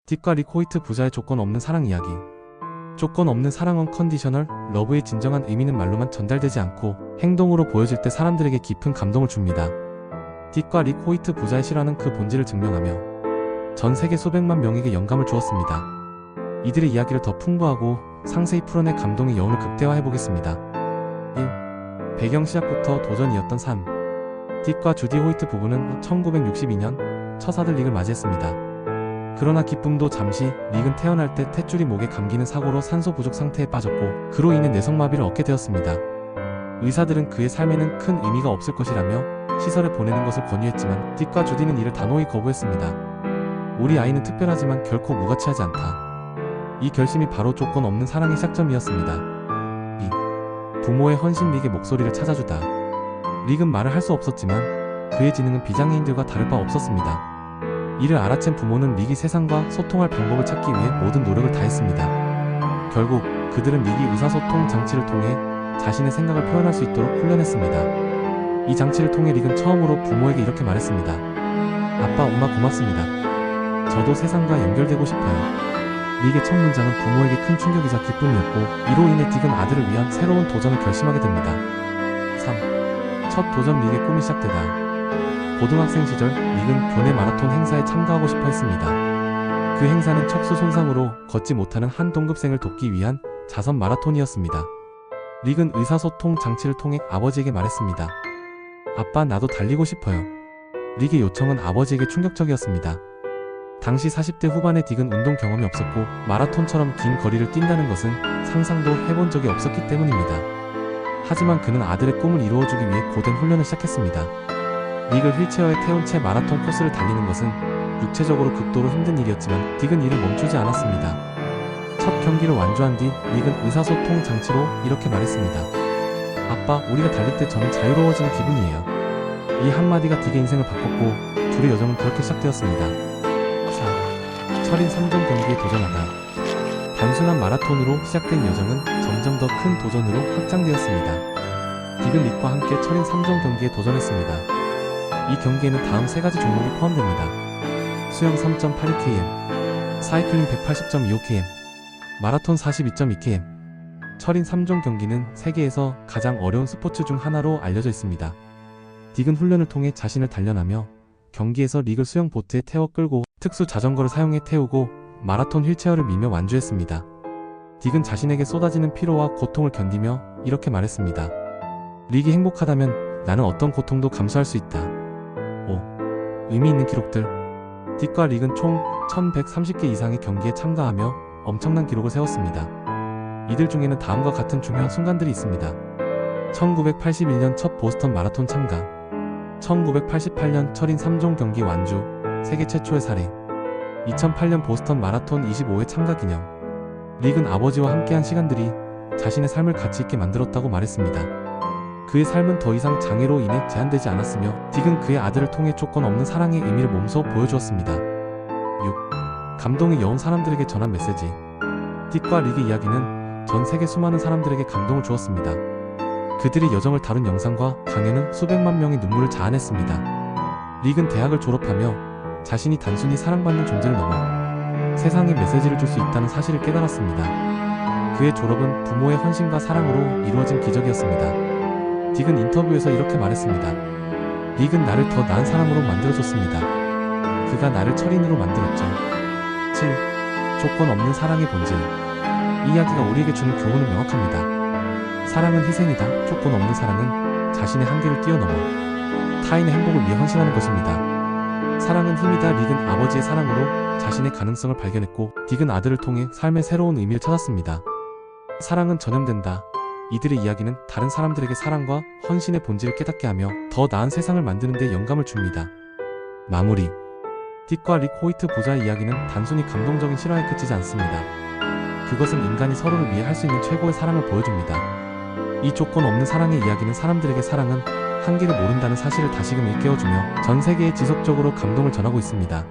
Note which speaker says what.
Speaker 1: 딕과 릭 호이트 부자의 조건 없는 사랑 이야기. 조건 없는 사랑은 컨디셔널 러브의 진정한 의미는 말로만 전달되지 않고 행동으로 보여질 때 사람들에게 깊은 감동을 줍니다. 딕과 릭 호이트 부자의 실화는 그 본질을 증명하며 전 세계 수백만 명에게 영감을 주었습니다. 이들의 이야기를 더 풍부하고 상세히 풀어내 감동의 여운을 극대화해보겠습니다. 1. 배경 시작부터 도전이었던 삶. 딕과 주디 호이트 부부는 1962년 첫 아들 릭을 맞이했습니다. 그러나 기쁨도 잠시. 릭은 태어날 때 탯줄이 목에 감기는 사고로 산소 부족 상태에 빠졌고 그로 인해 내성마비를 얻게 되었습니다. 의사들은 그의 삶에는 큰 의미가 없을 것이라며 시설에 보내는 것을 권유했지만 딕과 주디는 이를 단호히 거부했습니다. 우리 아이는 특별하지만 결코 무가치하지 않다. 이 결심이 바로 조건 없는 사랑의 시작점이었습니다. 2. 부모의 헌신. 릭의 목소리를 찾아주다. 릭은 말을 할 수 없었지만 그의 지능은 비장애인들과 다를 바 없었습니다. 이를 알아챈 부모는 릭이 세상과 소통할 방법을 찾기 위해 모든 노력을 다했습니다. 결국 그들은 릭이 의사소통 장치를 통해 자신의 생각을 표현할 수 있도록 훈련했습니다. 이 장치를 통해 릭은 처음으로 부모에게 이렇게 말했습니다. 아빠, 엄마 고맙습니다. 저도 세상과 연결되고 싶어요. 릭의 첫 문장은 부모에게 큰 충격이자 기쁨이었고 이로 인해 딕은 아들을 위한 새로운 도전을 결심하게 됩니다. 3. 첫 도전. 릭의 꿈이 시작되다. 고등학생 시절 릭은 교내 마라톤 행사에 참가하고 싶어 했습니다. 그 행사는 척수 손상으로 걷지 못하는 한 동급생을 돕기 위한 자선 마라톤이었습니다. 릭은 의사소통 장치를 통해 아버지에게 말했습니다. 아빠, 나도 달리고 싶어요. 릭의 요청은 아버지에게 충격적이었습니다. 당시 40대 후반의 딕은 운동 경험이 없었고 마라톤처럼 긴 거리를 뛴다는 것은 상상도 해본 적이 없었기 때문입니다. 하지만 그는 아들의 꿈을 이루어주기 위해 고된 훈련을 시작했습니다. 릭을 휠체어에 태운 채 마라톤 코스를 달리는 것은 육체적으로 극도로 힘든 일이었지만 딕은 이를 멈추지 않았습니다. 첫 경기를 완주한 뒤 릭은 의사소통 장치로 이렇게 말했습니다. 아빠, 우리가 달릴 때 저는 자유로워지는 기분이에요. 이 한마디가 딕의 인생을 바꿨고 둘의 여정은 그렇게 시작되었습니다. 4. 철인 3종 경기에 도전하다. 단순한 마라톤으로 시작된 여정은 점점 더 큰 도전으로 확장되었습니다. 딕은 릭과 함께 철인 3종 경기에 도전했습니다. 이 경기에는 다음 세 가지 종목이 포함됩니다. 수영 3.86km, 사이클링 180.25km, 마라톤 42.2km. 철인 3종 경기는 세계에서 가장 어려운 스포츠 중 하나로 알려져 있습니다. 딕은 훈련을 통해 자신을 단련하며 경기에서 릭을 수영 보트에 태워 끌고 특수 자전거를 사용해 태우고 마라톤 휠체어를 밀며 완주했습니다. 딕은 자신에게 쏟아지는 피로와 고통을 견디며 이렇게 말했습니다. 릭이 행복하다면 나는 어떤 고통도 감수할 수 있다. 5. 의미 있는 기록들. 딕과 릭은 총 1130개 이상의 경기에 참가하며 엄청난 기록을 세웠습니다. 이들 중에는 다음과 같은 중요한 순간들이 있습니다. 1981년 첫 보스턴 마라톤 참가, 1988년 철인 3종 경기 완주, 세계 최초의 사례, 2008년 보스턴 마라톤 25회 참가 기념. 릭은 아버지와 함께한 시간들이 자신의 삶을 가치 있게 만들었다고 말했습니다. 그의 삶은 더 이상 장애로 인해 제한되지 않았으며 딕은 그의 아들을 통해 조건 없는 사랑의 의미를 몸소 보여주었습니다. 6. 감동의 여운. 사람들에게 전한 메시지. 딕과 릭의 이야기는 전 세계 수많은 사람들에게 감동을 주었습니다. 그들의 여정을 다룬 영상과 강연은 수백만 명의 눈물을 자아냈습니다. 릭은 대학을 졸업하며 자신이 단순히 사랑받는 존재를 넘어 세상에 메시지를 줄 수 있다는 사실을 깨달았습니다. 그의 졸업은 부모의 헌신과 사랑으로 이루어진 기적이었습니다. 딕은 인터뷰에서 이렇게 말했습니다. 릭은 나를 더 나은 사람으로 만들어줬습니다. 그가 나를 철인으로 만들었죠. 7. 조건 없는 사랑의 본질. 이 이야기가 우리에게 주는 교훈은 명확합니다. 사랑은 희생이다. 조건 없는 사랑은 자신의 한계를 뛰어넘어 타인의 행복을 위해 헌신하는 것입니다. 사랑은 힘이다. 릭은 아버지의 사랑으로 자신의 가능성을 발견했고 딕은 아들을 통해 삶의 새로운 의미를 찾았습니다. 사랑은 전염된다. 이들의 이야기는 다른 사람들에게 사랑과 헌신의 본질을 깨닫게 하며 더 나은 세상을 만드는 데 영감을 줍니다. 마무리. 딕과 릭 호이트 부자의 이야기는 단순히 감동적인 실화에 그치지 않습니다. 그것은 인간이 서로를 위해 할 수 있는 최고의 사랑을 보여줍니다. 이 조건 없는 사랑의 이야기는 사람들에게 사랑은 한계를 모른다는 사실을 다시금 일깨워주며 전 세계에 지속적으로 감동을 전하고 있습니다.